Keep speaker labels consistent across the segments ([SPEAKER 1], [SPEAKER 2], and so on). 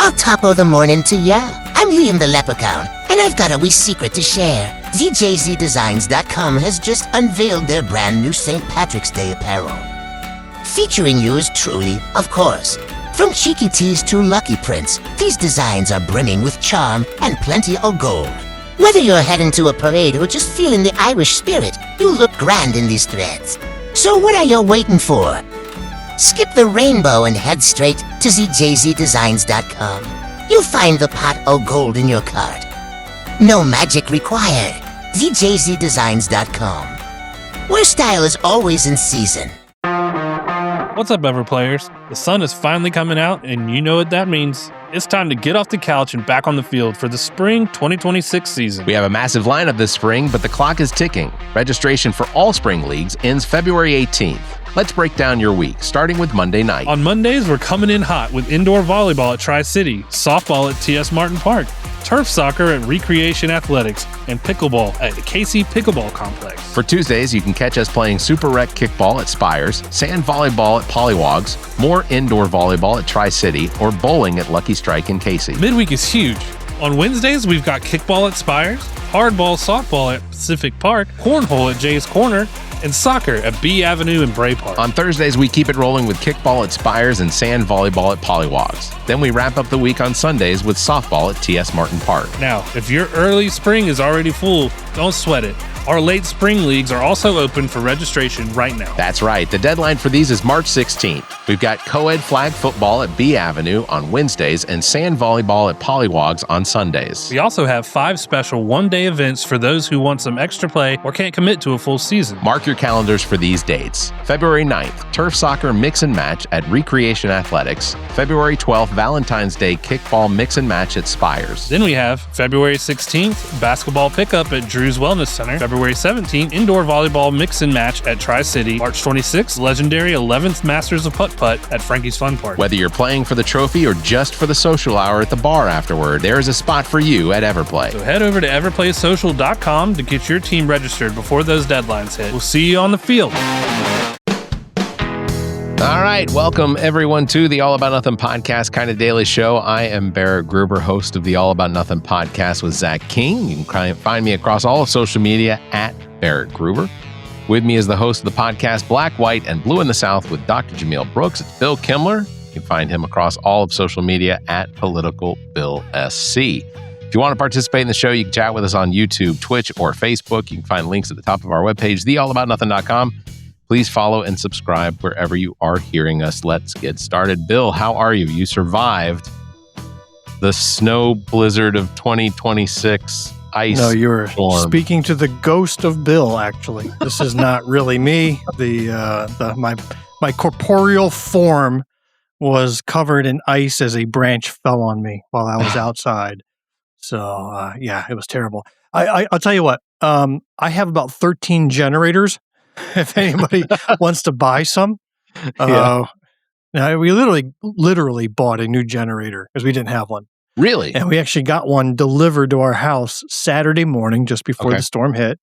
[SPEAKER 1] Well, top of the morning to ya. I'm Liam the Leprechaun, and I've got a wee secret to share. ZJZDesigns.com has just unveiled their brand new St. Patrick's Day apparel. Featuring yours truly, of course. From cheeky tees to lucky prints, these designs are brimming with charm and plenty of gold. Whether you're heading to a parade or just feeling the Irish spirit, you look grand in these threads. So what are you waiting for? Skip the rainbow and head straight to ZJZDesigns.com. You'll find the pot of gold in your cart. No magic required. ZJZDesigns.com, where style is always in season.
[SPEAKER 2] What's up, Ever Players? The sun is finally coming out, and you know what that means. It's time to get off the couch and back on the field for the spring 2026 season.
[SPEAKER 3] We have a massive lineup this spring, but the clock is ticking. Registration for all spring leagues ends February 18th. Let's break down your week, starting with Monday night.
[SPEAKER 2] On Mondays, we're coming in hot with indoor volleyball at Tri-City, softball at TS Martin Park, turf soccer at Recreation Athletics, and pickleball at the Casey Pickleball Complex.
[SPEAKER 3] For Tuesdays, you can catch us playing Super Rec kickball at Spires, sand volleyball at Pollywogs, more indoor volleyball at Tri-City, or bowling at Lucky Strike in Casey.
[SPEAKER 2] Midweek is huge. On Wednesdays, we've got kickball at Spires, hardball softball at Pacific Park, cornhole at Jay's Corner, and soccer at B Avenue and Bray Park.
[SPEAKER 3] On Thursdays, we keep it rolling with kickball at Spires and sand volleyball at Pollywogs. Then we wrap up the week on Sundays with softball at TS Martin Park.
[SPEAKER 2] Now, if your early spring is already full, don't sweat it. Our late spring leagues are also open for registration right now.
[SPEAKER 3] That's right. The deadline for these is March 16th. We've got co-ed flag football at B Avenue on Wednesdays and sand volleyball at Pollywogs on Sundays.
[SPEAKER 2] We also have 5 special one-day events for those who want some extra play or can't commit to a full season.
[SPEAKER 3] Mark your calendars for these dates. February 9th, turf soccer mix and match at Recreation Athletics. February 12th, Valentine's Day kickball mix and match at Spires.
[SPEAKER 2] Then we have February 16th, basketball pickup at Drew's Wellness Center. February 17th, indoor volleyball mix and match at Tri-City. March 26th, legendary 11th Masters of Putt-Putt at Frankie's Fun Park.
[SPEAKER 3] Whether you're playing for the trophy or just for the social hour at the bar afterward, there is a spot for you at Everplay.
[SPEAKER 2] So head over to everplaysocial.com to get your team registered before those deadlines hit. We'll see you on the field.
[SPEAKER 3] All right, welcome everyone to the All About Nothing podcast kind of daily show. I am Barrett Gruber, host of the All About Nothing podcast with Zach King. You can find me across all of social media at Barrett Gruber. With me is the host of the podcast Black, White, and Blue in the South with Dr. Jameel Brooks. It's Bill Kimler. You can find him across all of social media at Political Bill SC. If you want to participate in the show, you can chat with us on YouTube, Twitch, or Facebook. You can find links at the top of our webpage, theallaboutnothing.com. Please follow and subscribe wherever you are hearing us. Let's get started. Bill, how are you? You survived the snow blizzard of 2026 ice.
[SPEAKER 4] No, you're
[SPEAKER 3] storm.
[SPEAKER 4] Speaking to the ghost of Bill, actually. This is not really me. My corporeal form was covered in ice as a branch fell on me while I was outside. So, yeah, it was terrible. I'll tell you what, I have about 13 generators. If anybody wants to buy some, now we literally bought a new generator because we didn't have one.
[SPEAKER 3] Really?
[SPEAKER 4] And we actually got one delivered to our house Saturday morning just before the storm hit.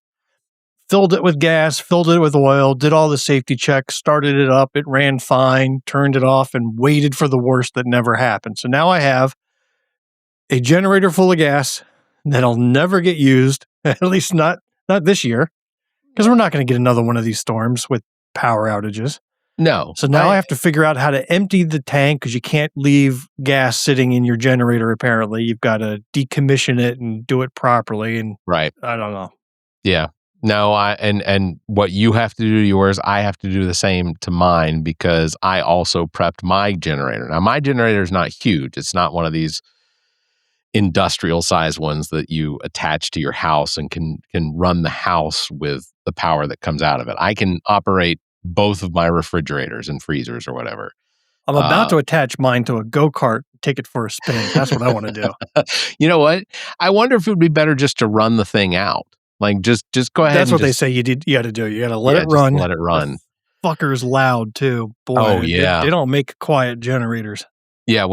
[SPEAKER 4] Filled it with gas, filled it with oil, did all the safety checks, started it up. It ran fine, turned it off, and waited for the worst that never happened. So now I have a generator full of gas that'll never get used, at least not this year. Because we're not going to get another one of these storms with power outages.
[SPEAKER 3] No.
[SPEAKER 4] So now I have to figure out how to empty the tank because you can't leave gas sitting in your generator, apparently. You've got to decommission it and do it properly. And
[SPEAKER 3] right.
[SPEAKER 4] I don't know.
[SPEAKER 3] Yeah. No, and what you have to do to yours, I have to do the same to mine because I also prepped my generator. Now, my generator is not huge. It's not one of these industrial size ones that you attach to your house and can run the house with the power that comes out of it. I can operate both of my refrigerators and freezers or whatever.
[SPEAKER 4] I'm about to attach mine to a go-kart, take it for a spin. That's what I want to do.
[SPEAKER 3] You know what? I wonder if it would be better just to run the thing out. Like just go ahead.
[SPEAKER 4] That's what they say you got to do. You got to let it run.
[SPEAKER 3] Let it run.
[SPEAKER 4] Fucker's loud too. Boy,
[SPEAKER 3] oh yeah.
[SPEAKER 4] They don't make quiet generators.
[SPEAKER 3] Yeah,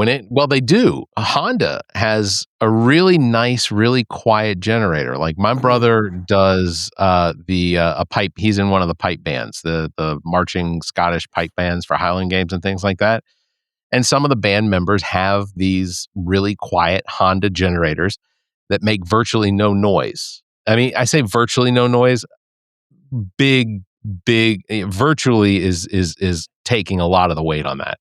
[SPEAKER 3] they do. Honda has a really nice, really quiet generator. Like my brother does a pipe. He's in one of the pipe bands, the marching Scottish pipe bands for Highland Games and things like that. And some of the band members have these really quiet Honda generators that make virtually no noise. I mean, I say virtually no noise. Big, virtually is taking a lot of the weight on that.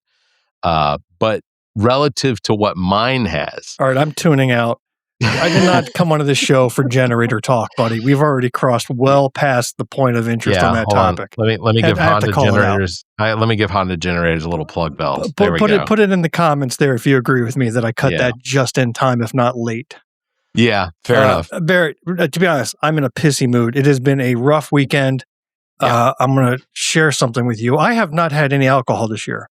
[SPEAKER 3] But relative to what mine has.
[SPEAKER 4] All right, I'm tuning out. I did not come onto this show for generator talk, buddy. We've already crossed well past the point of interest on that topic.
[SPEAKER 3] Let me give Honda generators. Let me give Honda generators a little plug bell.
[SPEAKER 4] Put it in the comments there if you agree with me that I cut that just in time, if not late.
[SPEAKER 3] Yeah, fair enough.
[SPEAKER 4] Barrett, to be honest, I'm in a pissy mood. It has been a rough weekend. Yeah. I'm going to share something with you. I have not had any alcohol this year.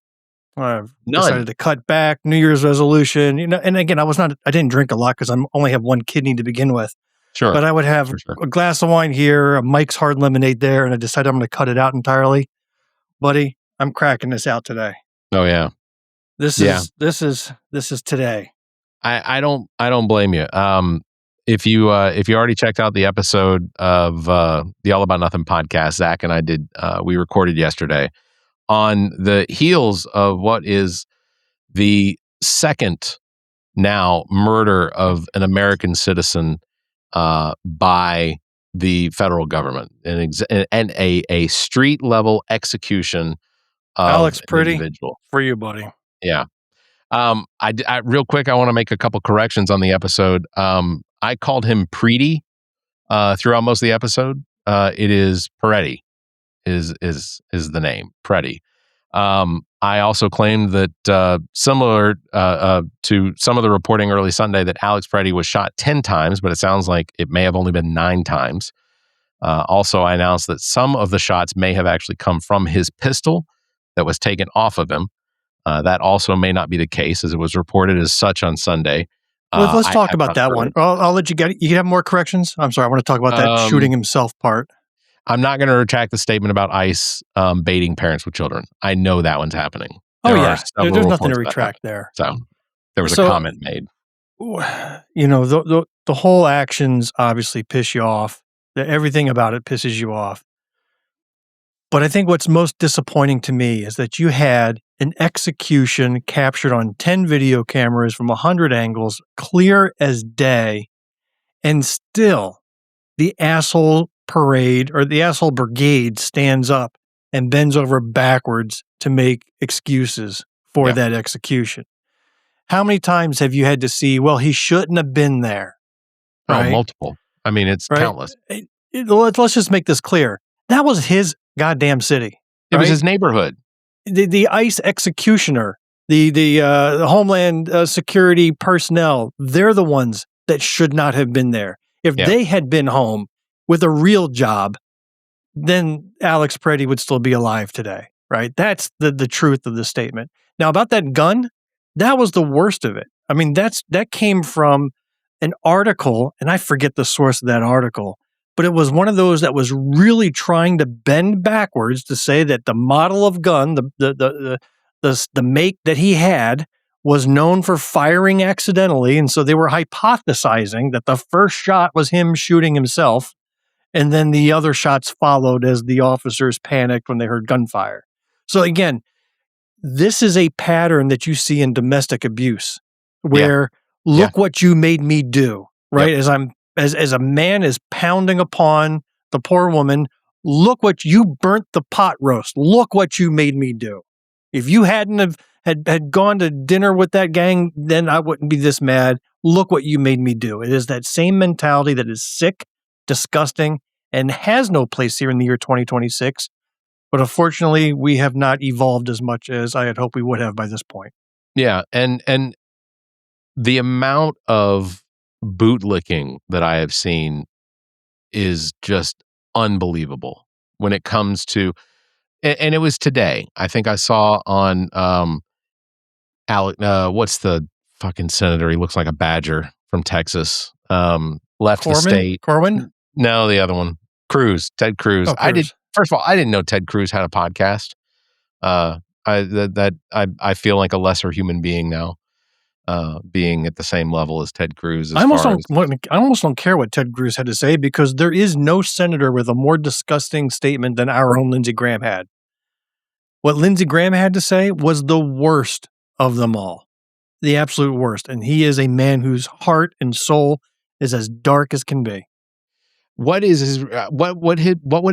[SPEAKER 4] I've decided to cut back. New Year's resolution, and again, I didn't drink a lot because I only have one kidney to begin with.
[SPEAKER 3] Sure.
[SPEAKER 4] But I would have a glass of wine here, a Mike's Hard Lemonade there, and I decided I'm going to cut it out entirely. Buddy, I'm cracking this out today.
[SPEAKER 3] Oh yeah.
[SPEAKER 4] This is today.
[SPEAKER 3] I don't blame you. If you already checked out the episode of the All About Nothing podcast, Zach and I did, we recorded yesterday on the heels of what is the second now murder of an American citizen by the federal government, and a street level execution of
[SPEAKER 4] Alex Pretti,
[SPEAKER 3] individual.
[SPEAKER 4] For you, buddy.
[SPEAKER 3] Yeah. I real quick, I want to make a couple corrections on the episode. I called him Pretti throughout most of the episode. It is Peretti is the name, Pretti. I also claimed that similar to some of the reporting early Sunday that Alex Pretti was shot 10 times, but it sounds like it may have only been 9 times. Also, I announced that some of the shots may have actually come from his pistol that was taken off of him. That also may not be the case, as it was reported as such on Sunday.
[SPEAKER 4] Well, let's talk about that one. I'll let you get it. You have more corrections? I'm sorry. I want to talk about that shooting himself part.
[SPEAKER 3] I'm not going to retract the statement about ICE baiting parents with children. I know that one's happening.
[SPEAKER 4] There's nothing to retract there.
[SPEAKER 3] So there was a comment made.
[SPEAKER 4] The whole actions obviously piss you off. Everything about it pisses you off. But I think what's most disappointing to me is that you had an execution captured on 10 video cameras from 100 angles, clear as day, and still the asshole parade or the asshole brigade stands up and bends over backwards to make excuses for that execution. How many times have you had to see, well, he shouldn't have been there? Right?
[SPEAKER 3] Oh, multiple. I mean, it's countless.
[SPEAKER 4] Let's just make this clear. That was his goddamn city.
[SPEAKER 3] It was his neighborhood.
[SPEAKER 4] The ICE executioner, the Homeland Security personnel, they're the ones that should not have been there. If they had been home with a real job, then Alex Pretti would still be alive today, right? That's the truth of the statement. Now, about that gun, that was the worst of it. I mean, that came from an article, and I forget the source of that article, but it was one of those that was really trying to bend backwards to say that the model of gun, the make that he had, was known for firing accidentally, and so they were hypothesizing that the first shot was him shooting himself, and then the other shots followed as the officers panicked when they heard gunfire. So again, this is a pattern that you see in domestic abuse, where look what you made me do, right? Yep. As a man is pounding upon the poor woman, look what you burnt the pot roast. Look what you made me do. If you hadn't had gone to dinner with that gang, then I wouldn't be this mad. Look what you made me do. It is that same mentality that is sick, disgusting, and has no place here in the year 2026. But unfortunately, we have not evolved as much as I had hoped we would have by this point.
[SPEAKER 3] Yeah, and the amount of bootlicking that I have seen is just unbelievable when it comes to, and it was today. I think I saw on Alex, what's the fucking senator? He looks like a badger from Texas. Left the state.
[SPEAKER 4] Corwin?
[SPEAKER 3] No, the other one. Cruz. Ted Cruz.
[SPEAKER 4] Oh, Cruz.
[SPEAKER 3] First of all, I didn't know Ted Cruz had a podcast. I feel like a lesser human being now. Being at the same level as Ted Cruz. I
[SPEAKER 4] almost don't care what Ted Cruz had to say, because there is no senator with a more disgusting statement than our own Lindsey Graham had. What Lindsey Graham had to say was the worst of them all. The absolute worst. And he is a man whose heart and soul is as dark as can be.
[SPEAKER 3] What is his what would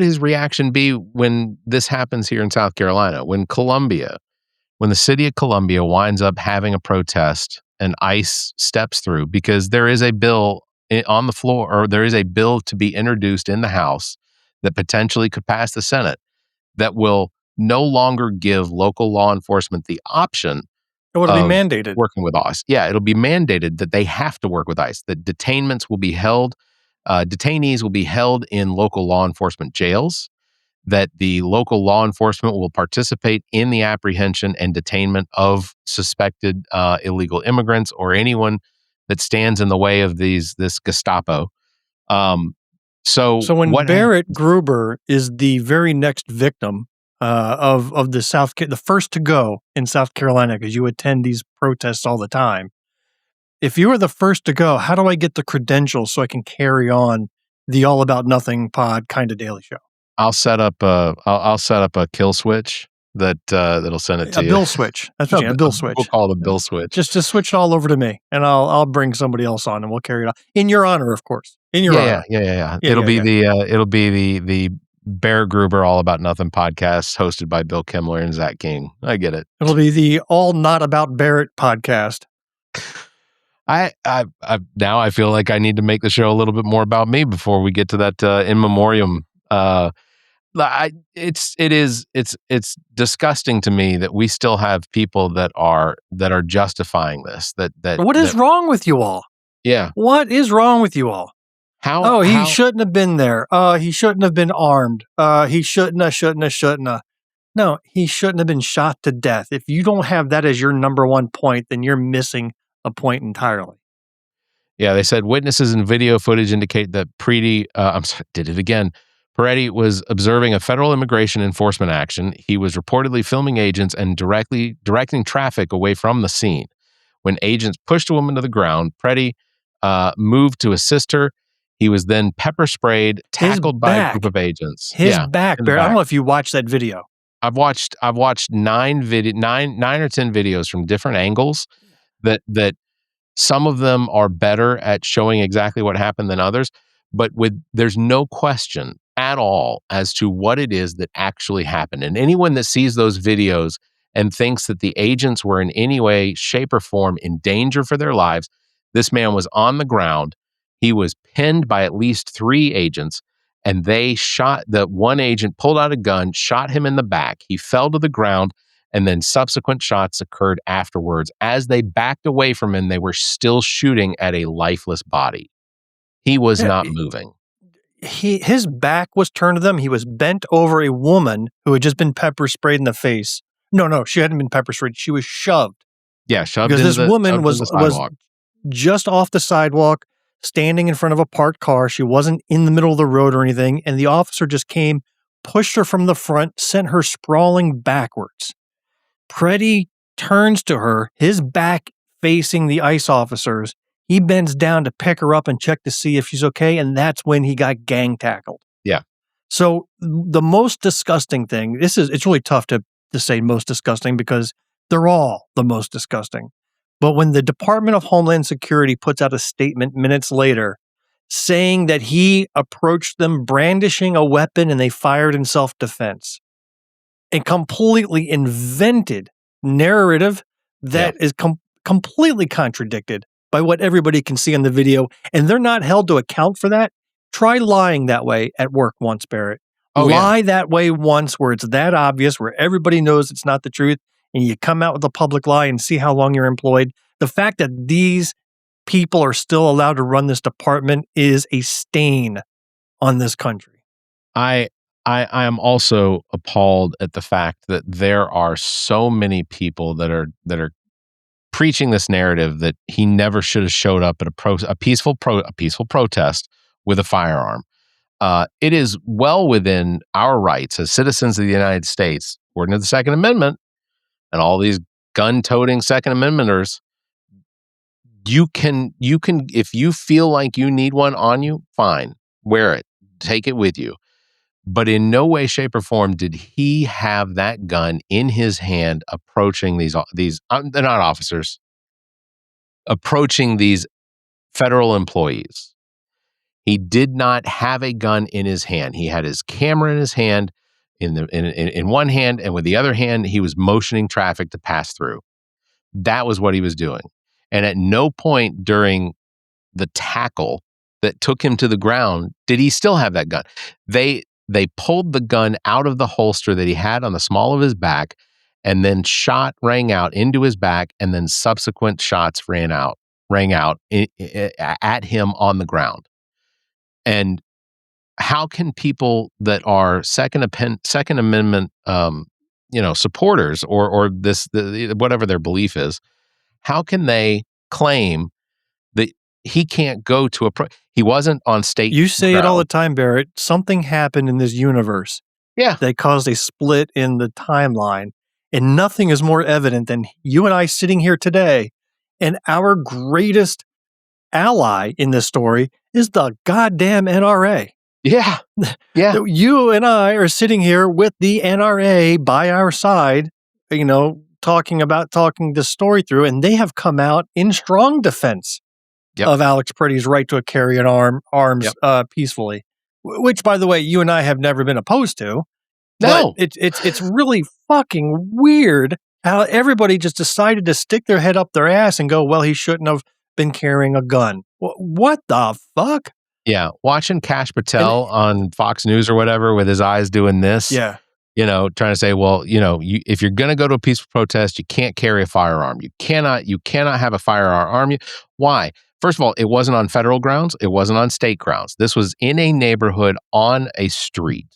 [SPEAKER 3] his reaction be when this happens here in South Carolina? When the city of Columbia winds up having a protest and ICE steps through because there is a bill on the floor, or there is a bill to be introduced in the House that potentially could pass the Senate that will no longer give local law enforcement the option
[SPEAKER 4] It would be mandated.
[SPEAKER 3] working with ICE. Yeah, it'll be mandated that they have to work with ICE, that detainees will be held in local law enforcement jails, that the local law enforcement will participate in the apprehension and detainment of suspected illegal immigrants or anyone that stands in the way of this Gestapo. So
[SPEAKER 4] when Barrett Gruber is the very next victim of the first to go in South Carolina, because you attend these protests all the time. If you were the first to go, how do I get the credentials so I can carry on the All About Nothing pod kind of daily show?
[SPEAKER 3] I'll set up a kill switch that'll send it to you.
[SPEAKER 4] A bill switch. That's what you mean, a bill switch.
[SPEAKER 3] We'll call it a bill switch.
[SPEAKER 4] Just switch it all over to me, and I'll bring somebody else on, and we'll carry it on in your honor, of course. In your honor.
[SPEAKER 3] Yeah. It'll be the Barrett Gruber All About Nothing podcast hosted by Bill Kimler and Zach King. I get it.
[SPEAKER 4] It'll be the All Not About Barrett podcast.
[SPEAKER 3] I now I feel like I need to make the show a little bit more about me before we get to that in memoriam. It's disgusting to me that we still have people that are justifying this. What
[SPEAKER 4] is wrong with you all?
[SPEAKER 3] Yeah.
[SPEAKER 4] What is wrong with you all? He shouldn't have been there. He shouldn't have been armed. He shouldn't have. No, he shouldn't have been shot to death. If you don't have that as your number one point, then you're missing a point entirely.
[SPEAKER 3] Yeah, they said witnesses and video footage indicate that Pretti was observing a federal immigration enforcement action. He was reportedly filming agents and directing traffic away from the scene. When agents pushed a woman to the ground, Pretti moved to assist her. He was then pepper sprayed, tackled by a group of agents.
[SPEAKER 4] Back, Barry. I don't know if you watched that video.
[SPEAKER 3] I've watched 9 or 10 videos from different angles that some of them are better at showing exactly what happened than others, but there's no question at all as to what it is that actually happened. And anyone that sees those videos and thinks that the agents were in any way, shape, or form in danger for their lives, this man was on the ground. He was pinned by at least 3 agents, and they shot. The one agent pulled out a gun, shot him in the back. He fell to the ground, and then subsequent shots occurred afterwards. As they backed away from him, they were still shooting at a lifeless body. He was not moving.
[SPEAKER 4] His back was turned to them. He was bent over a woman who had just been pepper sprayed in the face. No, she hadn't been pepper sprayed. She was shoved.
[SPEAKER 3] Yeah, shoved.
[SPEAKER 4] Because this woman was just off the sidewalk, standing in front of a parked car. She wasn't in the middle of the road or anything. And the officer just came, pushed her from the front, sent her sprawling backwards. Pretti turns to her, his back facing the ICE officers. He bends down to pick her up and check to see if she's okay, and that's when he got gang tackled.
[SPEAKER 3] Yeah.
[SPEAKER 4] So the most disgusting thing, it's really tough to say most disgusting because they're all the most disgusting. But when the Department of Homeland Security puts out a statement minutes later saying that he approached them brandishing a weapon and they fired in self-defense, a completely invented narrative that is completely contradicted by what everybody can see on the video, and they're not held to account for that. Try lying that way at work once, Barrett. Lie that way once where it's that obvious, where everybody knows it's not the truth, and you come out with a public lie and see how long you're employed. The fact that these people are still allowed to run this department is a stain on this country.
[SPEAKER 3] I am also appalled at the fact that there are so many people that are preaching this narrative that he never should have showed up at a peaceful protest with a firearm. It is well within our rights as citizens of the United States, according to the Second Amendment, and all these gun-toting Second Amendmenters. You can, if you feel like you need one on you, fine, wear it, take it with you. But in no way, shape, or form did he have that gun in his hand approaching these they're not officers, approaching these federal employees. He did not have a gun in his hand. He had his camera in his hand, in one hand, and with the other hand, he was motioning traffic to pass through. That was what he was doing. And at no point during the tackle that took him to the ground did he still have that gun. They pulled the gun out of the holster that he had on the small of his back, and then shot rang out into his back, and then subsequent shots rang out at him on the ground. And how can people that are Second Amendment, supporters or whatever their belief is, how can they claim that he can't go to he wasn't on state?
[SPEAKER 4] You say
[SPEAKER 3] ground.
[SPEAKER 4] it all the time, Barrett. Something happened in this universe.
[SPEAKER 3] Yeah.
[SPEAKER 4] That caused a split in the timeline. And nothing is more evident than you and I sitting here today. And our greatest ally in this story is the goddamn NRA.
[SPEAKER 3] Yeah. Yeah.
[SPEAKER 4] You and I are sitting here with the NRA by our side, talking this story through, and they have come out in strong defense of Alex Pretti's right to carry an arms peacefully, which, by the way, you and I have never been opposed to.
[SPEAKER 3] No,
[SPEAKER 4] it's really fucking weird how everybody just decided to stick their head up their ass and go, well, he shouldn't have been carrying a gun. What the fuck?
[SPEAKER 3] Yeah, watching Kash Patel on Fox News or whatever with his eyes doing this.
[SPEAKER 4] Yeah.
[SPEAKER 3] Trying to say, well, if you're going to go to a peaceful protest, you can't carry a firearm. You cannot have a firearm. Why? First of all, it wasn't on federal grounds. It wasn't on state grounds. This was in a neighborhood on a street.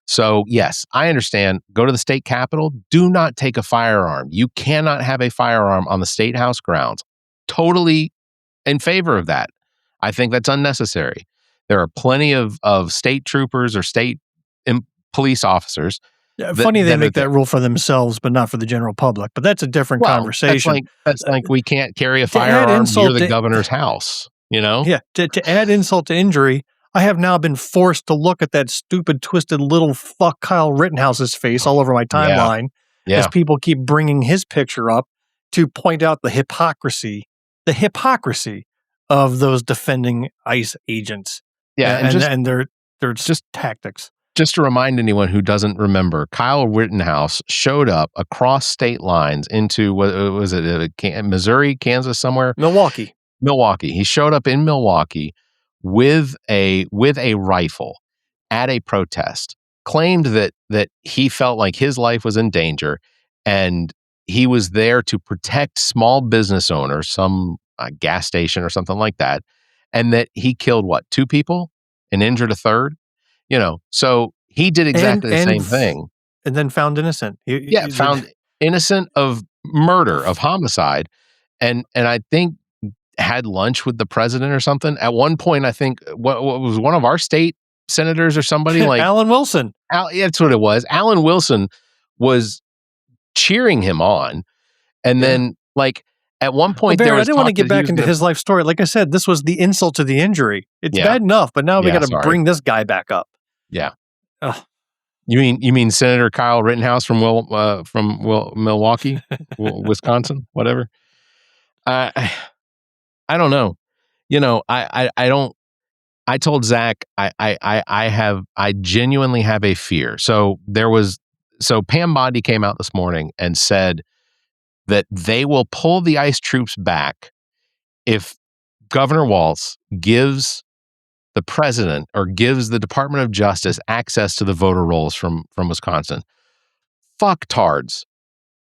[SPEAKER 3] So yes, I understand. Go to the state capitol. Do not take a firearm. You cannot have a firearm on the state house grounds. Totally in favor of that. I think that's unnecessary. There are plenty of state troopers or state police officers.
[SPEAKER 4] Yeah, funny they make that rule for themselves, but not for the general public. But that's a different conversation.
[SPEAKER 3] That's like we can't carry a firearm near the governor's house. Yeah.
[SPEAKER 4] To add insult to injury, I have now been forced to look at that stupid, twisted little fuck Kyle Rittenhouse's face all over my timeline as people keep bringing his picture up to point out the hypocrisy of those defending ICE agents.
[SPEAKER 3] Yeah,
[SPEAKER 4] and they're just tactics.
[SPEAKER 3] Just to remind anyone who doesn't remember, Kyle Rittenhouse showed up across state lines into, was it Missouri, Kansas, somewhere?
[SPEAKER 4] Milwaukee.
[SPEAKER 3] He showed up in Milwaukee with a rifle at a protest, claimed that he felt like his life was in danger, and he was there to protect small business owners, some gas station or something like that, and that he killed, 2 people and injured a third? So he did exactly the same thing.
[SPEAKER 4] And then found innocent.
[SPEAKER 3] Found innocent of murder, of homicide, and I think had lunch with the president or something. At one point, I think, what was one of our state senators or somebody like
[SPEAKER 4] Alan Wilson.
[SPEAKER 3] That's what it was. Alan Wilson was cheering him on. And then at one point,
[SPEAKER 4] Barrett, I didn't want to get back into his life story. Like I said, this was the insult to the injury. It's bad enough, but now we got to bring this guy back up.
[SPEAKER 3] Yeah. You mean Senator Kyle Rittenhouse from Milwaukee, Wisconsin, whatever. I don't know. I don't. I told Zach I genuinely have a fear. So Pam Bondi came out this morning and said that they will pull the ICE troops back if Governor Walz gives the president or gives the Department of Justice access to the voter rolls from Wisconsin. Fucktards.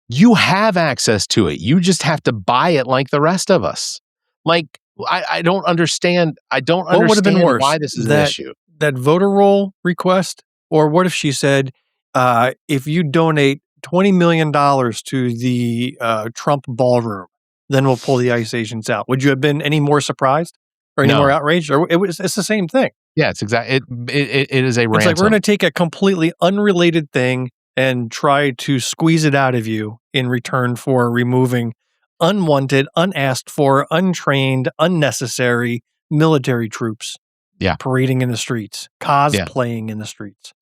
[SPEAKER 3] You have access to it. You just have to buy it like the rest of us. I don't understand. What would have been worse, why this is an issue.
[SPEAKER 4] That voter roll request, or what if she said, if you donate $20 million to the Trump ballroom, then we'll pull the ICE agents out. Would you have been any more surprised or any more outraged? Or it's the same thing.
[SPEAKER 3] Yeah, it's exactly. It is a ransom.
[SPEAKER 4] It's like we're going to take a completely unrelated thing and try to squeeze it out of you in return for removing unwanted, unasked for, untrained, unnecessary military troops.
[SPEAKER 3] Yeah,
[SPEAKER 4] parading in the streets, cosplaying in the streets.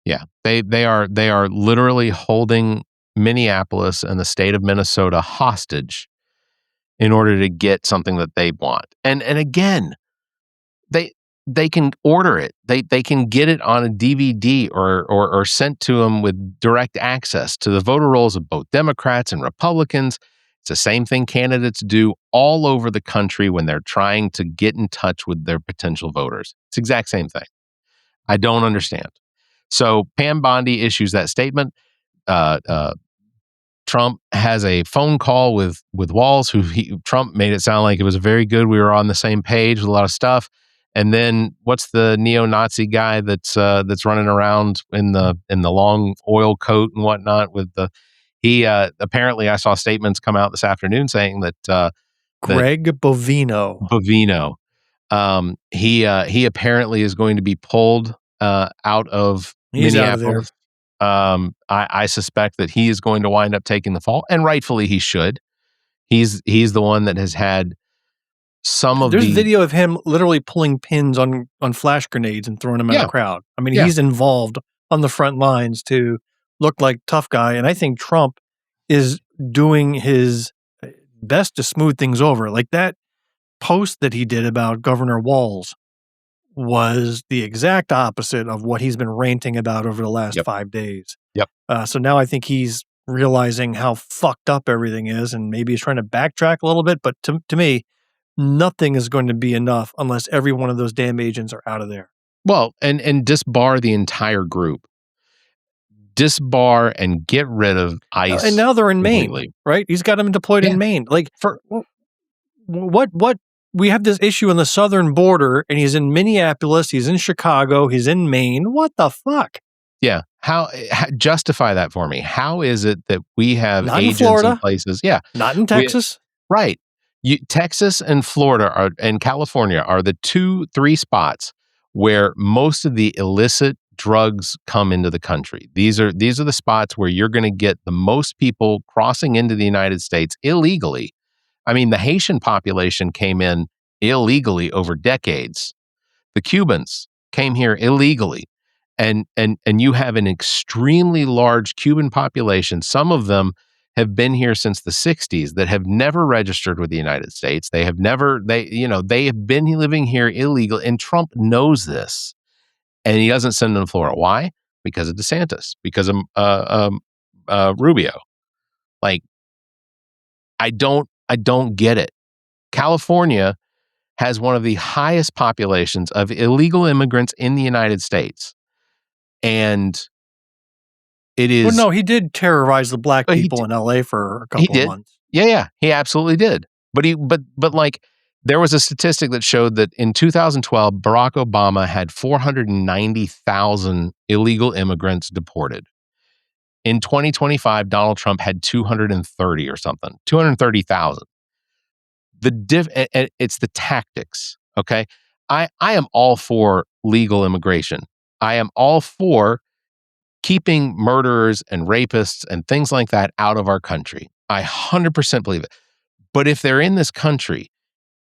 [SPEAKER 3] Yeah, they are literally holding Minneapolis and the state of Minnesota hostage in order to get something that they want. And again, they can order it. They can get it on a DVD or sent to them with direct access to the voter rolls of both Democrats and Republicans. It's the same thing candidates do all over the country when they're trying to get in touch with their potential voters. It's the exact same thing. I don't understand. So Pam Bondi issues that statement. Trump has a phone call with Walz, Trump made it sound like it was very good. We were on the same page with a lot of stuff. And then what's the neo-Nazi guy that's running around in the long oil coat and whatnot he apparently I saw statements come out this afternoon saying that
[SPEAKER 4] Greg Bovino.
[SPEAKER 3] He apparently is going to be pulled out of
[SPEAKER 4] He's
[SPEAKER 3] Minneapolis.
[SPEAKER 4] Out of there.
[SPEAKER 3] I suspect that he is going to wind up taking the fall, and rightfully he should. He's the one that has had
[SPEAKER 4] There's video of him literally pulling pins on flash grenades and throwing them at a crowd. I mean, he's involved on the front lines to look like tough guy, and I think Trump is doing his best to smooth things over. Like that post that he did about Governor Walz was the exact opposite of what he's been ranting about over the last 5 days.
[SPEAKER 3] Yep.
[SPEAKER 4] So now I think he's realizing how fucked up everything is, and maybe he's trying to backtrack a little bit. But to me, nothing is going to be enough unless every one of those damn agents are out of there.
[SPEAKER 3] Well, and disbar the entire group. Disbar and get rid of ICE.
[SPEAKER 4] And now they're in
[SPEAKER 3] completely.
[SPEAKER 4] Maine, right? He's got them deployed in Maine. Like, for what? We have this issue on the southern border, and he's in Minneapolis, he's in Chicago, he's in Maine. What the fuck?
[SPEAKER 3] Yeah. How justify that for me? How is it that we have
[SPEAKER 4] Not
[SPEAKER 3] agents
[SPEAKER 4] in Florida,
[SPEAKER 3] in places? Yeah.
[SPEAKER 4] Not in Texas.
[SPEAKER 3] Right. Texas and Florida and California are the 2-3 spots where most of the illicit drugs come into the country. These are the spots where you're going to get the most people crossing into the United States illegally. I mean, the Haitian population came in illegally over decades. The Cubans came here illegally. And you have an extremely large Cuban population. Some of them have been here since the 60s that have never registered with the United States. They have been living here illegal, and Trump knows this. And he doesn't send them to Florida. Why? Because of DeSantis, because of Rubio. Like, I don't get it. California has one of the highest populations of illegal immigrants in the United States. And it is...
[SPEAKER 4] Well, no, he did terrorize the black people in LA for a couple of months.
[SPEAKER 3] Yeah, he absolutely did. But like, there was a statistic that showed that in 2012, Barack Obama had 490,000 illegal immigrants deported. In 2025, Donald Trump had 230 or something, 230,000. It's the tactics, okay? I am all for legal immigration. I am all for keeping murderers and rapists and things like that out of our country. I 100% believe it. But if they're in this country,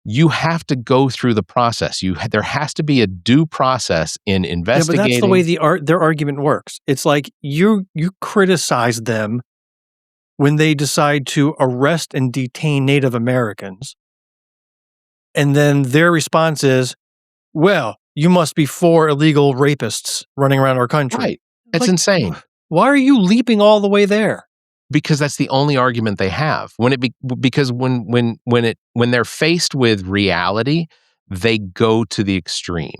[SPEAKER 3] you have to go through the process. There has to be a due process in investigating.
[SPEAKER 4] Yeah, but that's the way their argument works. It's like you criticize them when they decide to arrest and detain Native Americans. And then their response is, well, you must be for illegal rapists running around our country.
[SPEAKER 3] Right. It's insane.
[SPEAKER 4] Why are you leaping all the way there?
[SPEAKER 3] Because that's the only argument they have. Because when they're faced with reality, they go to the extreme,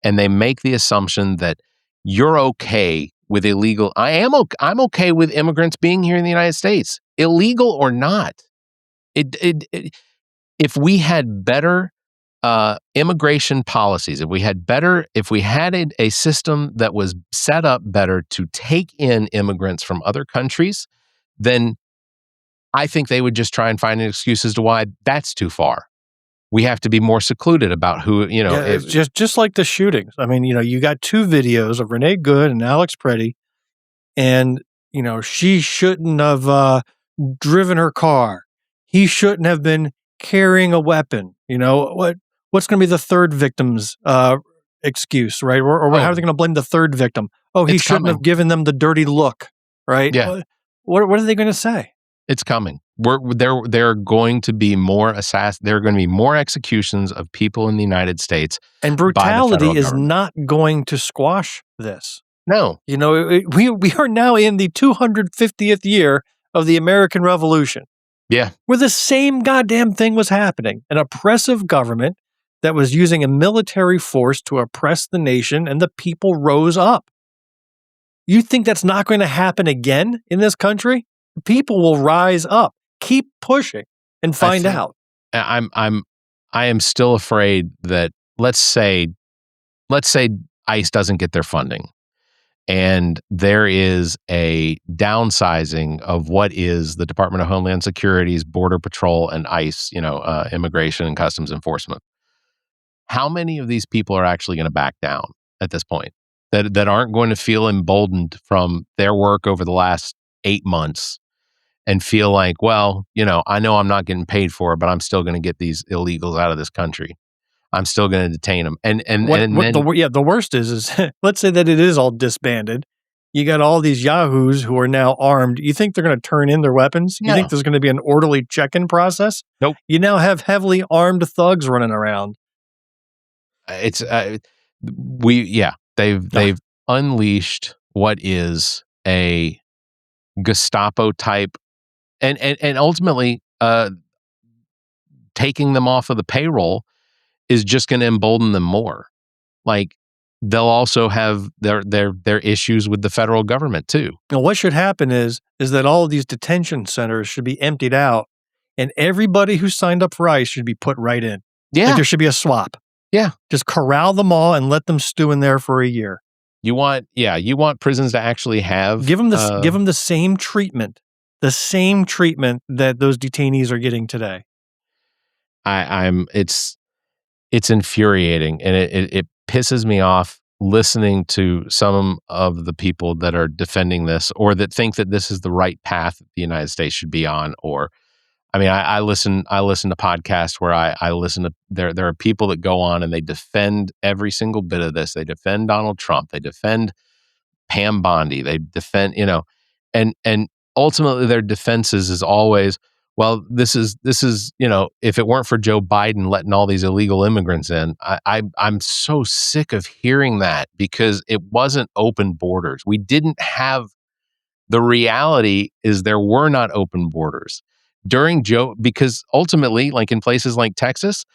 [SPEAKER 3] and they make the assumption that you're okay with illegal. I'm okay with immigrants being here in the United States, illegal or not. If we had better immigration policies, if we had a system that was set up better to take in immigrants from other countries, then I think they would just try and find an excuse as to why that's too far. We have to be more secluded about who,
[SPEAKER 4] it's just like the shootings. I mean, you got two videos of Renee Good and Alex Pretti, and, she shouldn't have driven her car. He shouldn't have been carrying a weapon. What's going to be the third victim's excuse, right? Or how are they going to blame the third victim? Oh, he
[SPEAKER 3] It's
[SPEAKER 4] shouldn't
[SPEAKER 3] coming.
[SPEAKER 4] have given them the dirty look, right?
[SPEAKER 3] Yeah.
[SPEAKER 4] What are they going to say?
[SPEAKER 3] It's coming. There are going to be more there are going to be more executions of people in the United States.
[SPEAKER 4] And
[SPEAKER 3] by the
[SPEAKER 4] brutality
[SPEAKER 3] federal
[SPEAKER 4] is
[SPEAKER 3] government.
[SPEAKER 4] not going to squash this.
[SPEAKER 3] No.
[SPEAKER 4] You know, we are now in the 250th year of the American Revolution,
[SPEAKER 3] Yeah.
[SPEAKER 4] where the same goddamn thing was happening. An oppressive government that was using a military force to oppress the nation, and the people rose up. You think that's not going to happen again in this country? People will rise up. Keep pushing and find out.
[SPEAKER 3] I am still afraid that let's say ICE doesn't get their funding, and there is a downsizing of what is the Department of Homeland Security's Border Patrol and ICE, Immigration and Customs Enforcement. How many of these people are actually going to back down at this point? That aren't going to feel emboldened from their work over the last 8 months and feel like, well, I know I'm not getting paid for it, but I'm still going to get these illegals out of this country. I'm still going to detain them.
[SPEAKER 4] The worst is let's say that it is all disbanded. You got all these yahoos who are now armed. You think they're going to turn in their weapons? You think there's going to be an orderly check-in process?
[SPEAKER 3] Nope.
[SPEAKER 4] You now have heavily armed thugs running around.
[SPEAKER 3] They've unleashed what is a Gestapo type, and ultimately taking them off of the payroll is just going to embolden them more. Like, they'll also have their issues with the federal government too.
[SPEAKER 4] Now, what should happen is that all of these detention centers should be emptied out, and everybody who signed up for ICE should be put right in.
[SPEAKER 3] Yeah.
[SPEAKER 4] Like there should be a swap.
[SPEAKER 3] Yeah.
[SPEAKER 4] Just corral them all and let them stew in there for a year.
[SPEAKER 3] You want prisons to actually have
[SPEAKER 4] give them the same treatment, that those detainees are getting today.
[SPEAKER 3] It's infuriating, and it pisses me off listening to some of the people that are defending this, or that think that this is the right path the United States should be on. Or, I listen to podcasts where I listen to there are people that go on and they defend every single bit of this. They defend Donald Trump. They defend Pam Bondi. They defend, and ultimately their defenses is always, well, this is, if it weren't for Joe Biden letting all these illegal immigrants in, I'm so sick of hearing that, because it wasn't open borders. We didn't have, the reality is there were not open borders during Joe, because ultimately, like in places like Texas,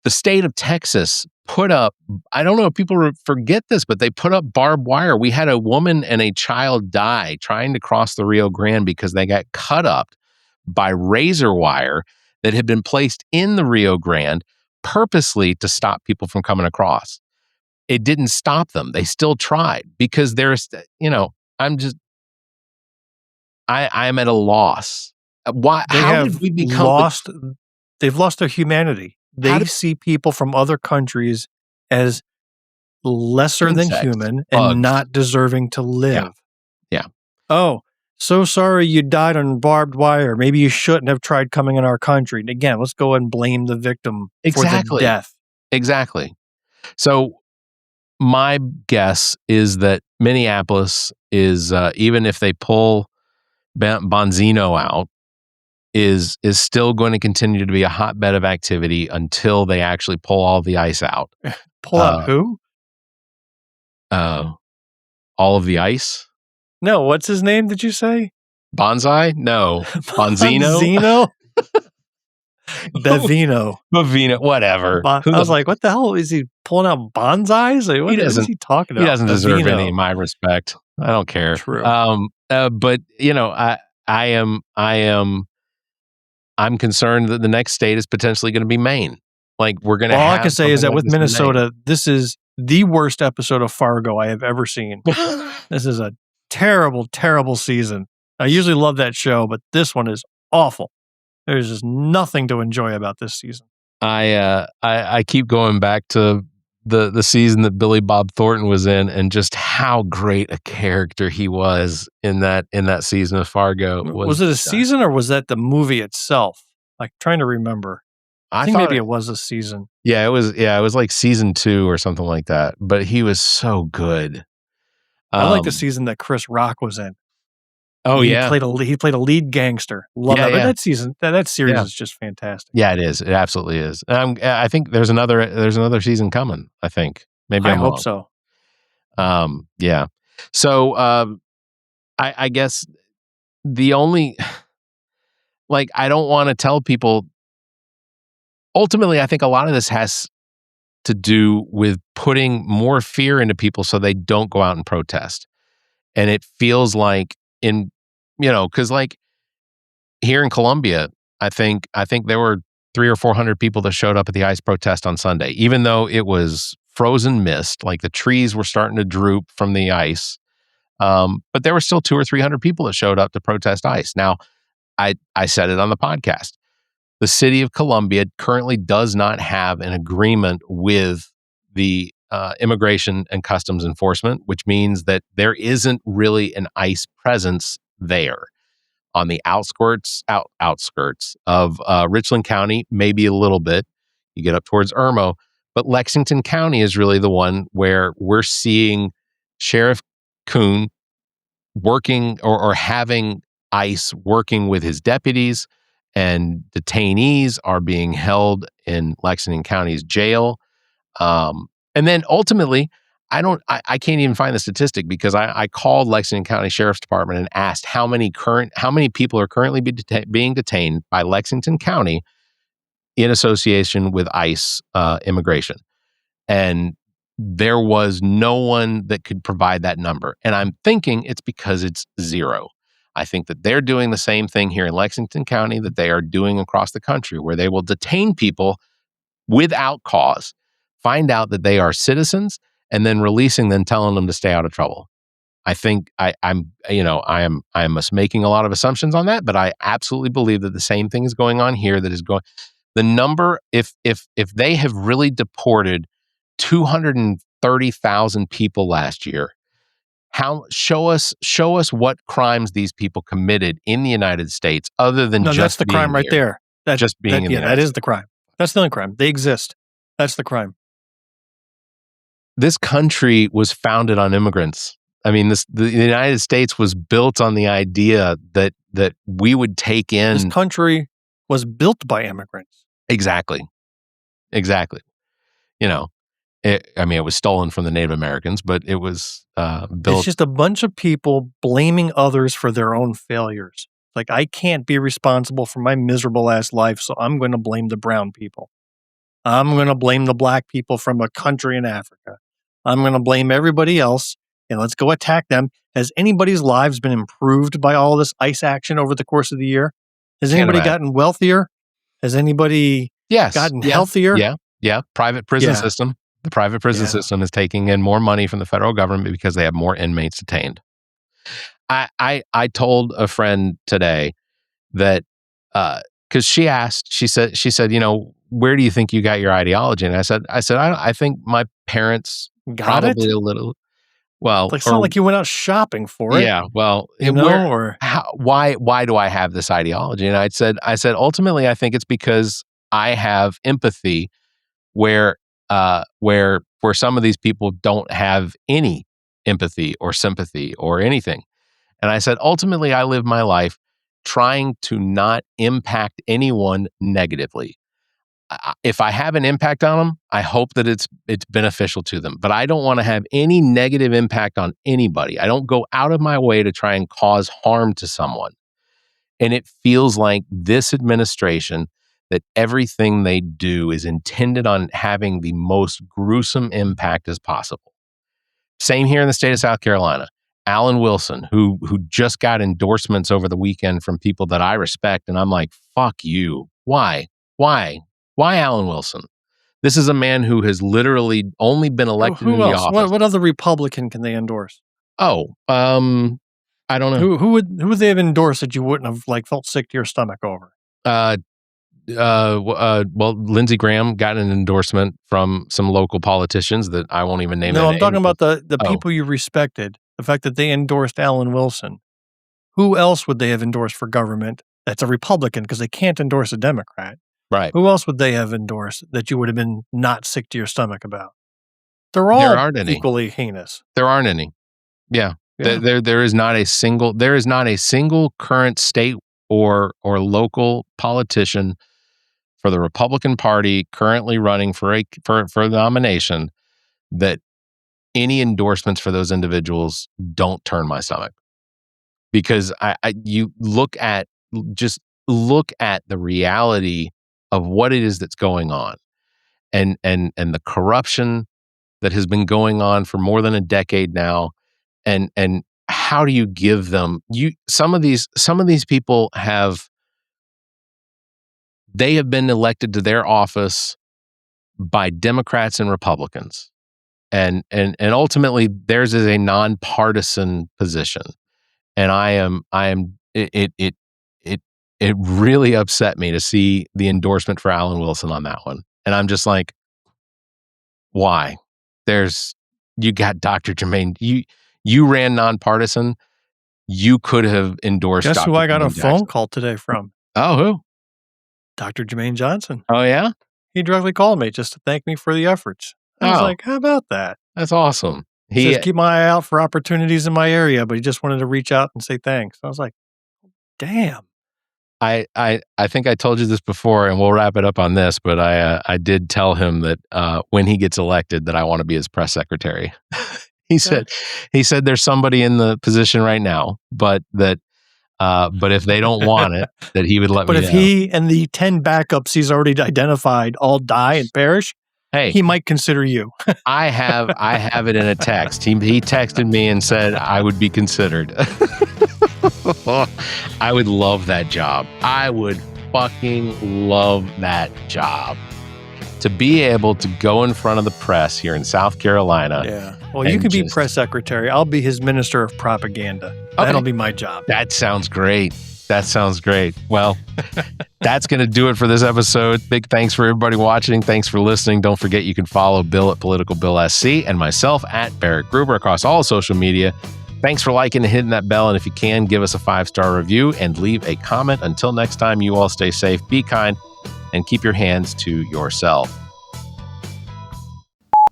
[SPEAKER 3] the state of Texas put up, I don't know if people forget this, but they put up barbed wire. We had a woman and a child die trying to cross the Rio Grande because they got cut up by razor wire that had been placed in the Rio Grande purposely to stop people from coming across. It didn't stop them. They still tried, because I'm at a loss. Why? How did we become
[SPEAKER 4] lost? They've lost their humanity. They see people from other countries as lesser than human and not deserving to live.
[SPEAKER 3] Yeah.
[SPEAKER 4] Oh, so sorry you died on barbed wire. Maybe you shouldn't have tried coming in our country. And again, let's go and blame the victim for the death.
[SPEAKER 3] Exactly. So my guess is that Minneapolis is, even if they pull Bonzino out, is still going to continue to be a hotbed of activity until they actually pull all the ice out.
[SPEAKER 4] Pull out who?
[SPEAKER 3] All of the ice?
[SPEAKER 4] No, what's his name, did you say?
[SPEAKER 3] Bonsai? No. Bonzino?
[SPEAKER 4] Bonzino? Bevino,
[SPEAKER 3] whatever.
[SPEAKER 4] I was like, what the hell? Is he pulling out bonsais? Like, what is he talking about?
[SPEAKER 3] He doesn't deserve any of my respect. I don't care.
[SPEAKER 4] True.
[SPEAKER 3] But I'm concerned that the next state is potentially going to be Maine. Like, we're going to
[SPEAKER 4] all I can say is that with Minnesota, this is the worst episode of Fargo I have ever seen. This is a terrible, terrible season. I usually love that show, but this one is awful. There's just nothing to enjoy about this season.
[SPEAKER 3] I keep going back to the season that Billy Bob Thornton was in, and just how great a character he was in that season of Fargo.
[SPEAKER 4] Was it a season, or was that the movie itself? Like, trying to remember. I think maybe it was a season.
[SPEAKER 3] Yeah, it was like season 2 or something like that. But he was so good.
[SPEAKER 4] I like the season that Chris Rock was in.
[SPEAKER 3] Oh
[SPEAKER 4] he
[SPEAKER 3] yeah,
[SPEAKER 4] played a lead gangster. Love that. But that season, that series
[SPEAKER 3] Yeah.
[SPEAKER 4] is just fantastic.
[SPEAKER 3] Yeah, it is. It absolutely is. I think there's another season coming. I think maybe
[SPEAKER 4] I
[SPEAKER 3] I'm
[SPEAKER 4] hope
[SPEAKER 3] wrong.
[SPEAKER 4] so.
[SPEAKER 3] Yeah. So I guess the only I don't want to tell people. Ultimately, I think a lot of this has to do with putting more fear into people so they don't go out and protest. And it feels like because here in Columbia, I think there were 300 or 400 people that showed up at the ICE protest on Sunday, even though it was frozen mist, like the trees were starting to droop from the ice. But there were still 200 or 300 people that showed up to protest ICE. Now, I said it on the podcast. The city of Columbia currently does not have an agreement with the Immigration and Customs Enforcement, which means that there isn't really an ICE presence there. On the outskirts of Richland County, maybe a little bit. You get up towards Irmo, but Lexington County is really the one where we're seeing Sheriff Kuhn working or having ICE working with his deputies, and detainees are being held in Lexington County's jail. And then ultimately, I can't even find the statistic because I called Lexington County Sheriff's Department and asked how many people are currently being detained by Lexington County in association with ICE immigration. And there was no one that could provide that number. And I'm thinking it's because it's zero. I think that they're doing the same thing here in Lexington County that they are doing across the country, where they will detain people without cause, find out that they are citizens, and then releasing them, telling them to stay out of trouble. I think I am making a lot of assumptions on that, but I absolutely believe that the same thing is going on here. That is going, the number, if they have really deported 230,000 people last year, show us what crimes these people committed in the United States other than just
[SPEAKER 4] that's the crime right there.
[SPEAKER 3] Just being in the United
[SPEAKER 4] that is
[SPEAKER 3] States.
[SPEAKER 4] the crime. That's the only crime. They exist. That's the crime.
[SPEAKER 3] This country was founded on immigrants. I mean, the United States was built on the idea that we would take in.
[SPEAKER 4] This country was built by immigrants.
[SPEAKER 3] Exactly. It was stolen from the Native Americans, but it was built.
[SPEAKER 4] It's just a bunch of people blaming others for their own failures. Like, I can't be responsible for my miserable ass life, so I'm going to blame the brown people. I'm going to blame the black people from a country in Africa. I'm going to blame everybody else, and let's go attack them. Has anybody's lives been improved by all this ICE action over the course of the year? Has anybody gotten wealthier? Has anybody gotten healthier?
[SPEAKER 3] Yeah. Private prison system. The private prison system is taking in more money from the federal government because they have more inmates detained. I told a friend today that because she said, where do you think you got your ideology? And I said, I think my parents
[SPEAKER 4] got
[SPEAKER 3] probably
[SPEAKER 4] it?
[SPEAKER 3] a little. Well,
[SPEAKER 4] it's not like you went out shopping for it.
[SPEAKER 3] Yeah, well, why do I have this ideology? And I said, ultimately, I think it's because I have empathy where some of these people don't have any empathy or sympathy or anything. And I said, ultimately, I live my life trying to not impact anyone negatively. If I have an impact on them, I hope that it's beneficial to them. But I don't want to have any negative impact on anybody. I don't go out of my way to try and cause harm to someone. And it feels like this administration, that everything they do is intended on having the most gruesome impact as possible. Same here in the state of South Carolina. Alan Wilson, who just got endorsements over the weekend from people that I respect, and I'm like, fuck you. Why? Why Alan Wilson? This is a man who has literally only been elected in the office.
[SPEAKER 4] What other Republican can they endorse?
[SPEAKER 3] Oh, I don't know.
[SPEAKER 4] Who would they have endorsed that you wouldn't have felt sick to your stomach over?
[SPEAKER 3] Well, Lindsey Graham got an endorsement from some local politicians that I won't even name.
[SPEAKER 4] No, I'm talking about the people you respected. The fact that they endorsed Alan Wilson. Who else would they have endorsed for government that's a Republican, because they can't endorse a Democrat?
[SPEAKER 3] Right.
[SPEAKER 4] Who else would they have endorsed that you would have been not sick to your stomach about? They're all equally heinous.
[SPEAKER 3] There aren't any. Yeah.
[SPEAKER 4] Yeah.
[SPEAKER 3] There is not a single current state or local politician for the Republican Party currently running for the nomination that any endorsements for those individuals don't turn my stomach. Because you look at the reality of what it is that's going on, and the corruption that has been going on for more than a decade now, and how do you give them some of these people have been elected to their office by Democrats and Republicans, and ultimately theirs is a nonpartisan position. And it really upset me to see the endorsement for Alan Wilson on that one. And I'm just like, why? You got Dr. Jermaine. You ran nonpartisan. You could have endorsed.
[SPEAKER 4] Guess
[SPEAKER 3] Dr.
[SPEAKER 4] who I got
[SPEAKER 3] Jermaine
[SPEAKER 4] a
[SPEAKER 3] Jackson.
[SPEAKER 4] phone call today from?
[SPEAKER 3] Oh, who?
[SPEAKER 4] Dr. Jermaine Johnson.
[SPEAKER 3] Oh, yeah?
[SPEAKER 4] He directly called me just to thank me for the efforts. I was
[SPEAKER 3] Oh.
[SPEAKER 4] like, how about that?
[SPEAKER 3] That's awesome.
[SPEAKER 4] He says, keep my eye out for opportunities in my area, but he just wanted to reach out and say thanks. I was like, damn.
[SPEAKER 3] I think I told you this before, and we'll wrap it up on this, but I did tell him that when he gets elected that I want to be his press secretary. He said there's somebody in the position right now, but if they don't want it, that he would let me know.
[SPEAKER 4] But if he and the 10 backups he's already identified all die and perish,
[SPEAKER 3] hey,
[SPEAKER 4] he might consider you.
[SPEAKER 3] I have it in a text. He texted me and said I would be considered. I would love that job. I would fucking love that job. To be able to go in front of the press here in South Carolina.
[SPEAKER 4] Yeah. Well, you can be press secretary. I'll be his minister of propaganda.
[SPEAKER 3] Okay.
[SPEAKER 4] That'll be my job.
[SPEAKER 3] That sounds great. Well, that's going to do it for this episode. Big thanks for everybody watching. Thanks for listening. Don't forget you can follow Bill at Political Bill SC and myself at Barrett Gruber across all social media. Thanks for liking and hitting that bell. And if you can, give us a 5-star review and leave a comment. Until next time, you all stay safe, be kind, and keep your hands to yourself.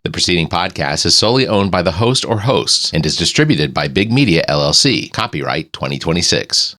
[SPEAKER 3] The preceding podcast is solely owned by the host or hosts and is distributed by Big Media, LLC. Copyright 2026.